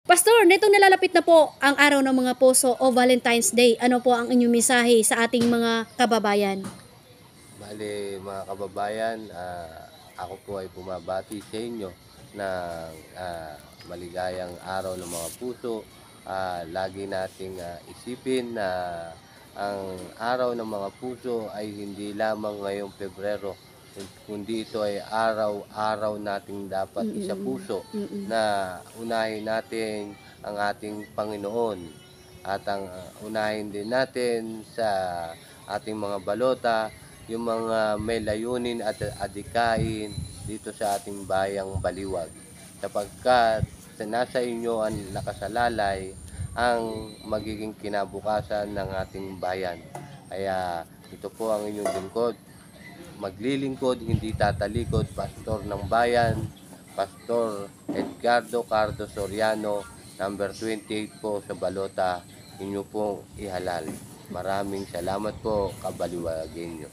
Pastor, nitong nalalapit na po ang araw ng mga puso o Valentine's Day. Ano po ang inyong mensahe sa ating mga kababayan? Bale, mga kababayan, ako po ay bumabati sa inyo ng maligayang araw ng mga puso. Lagi nating isipin na ang araw ng mga puso ay hindi lamang ngayong Pebrero, kundi ito ay araw-araw nating dapat Mm, isapuso mm. na unahin natin ang ating Panginoon at unahin din natin sa ating mga balota yung mga may layunin at adikain dito sa ating bayang Baliwag. Sapagkat nasa inyo ang nakasalalay ang magiging kinabukasan ng ating bayan. Kaya ito po ang inyong lingkod. Maglilingkod, hindi tatalikod, Pastor ng Bayan, Pastor Edgardo Cardo Soriano, number 28 po sa Balota, inyo pong ihalal. Maraming salamat po, kabaliwagin nyo.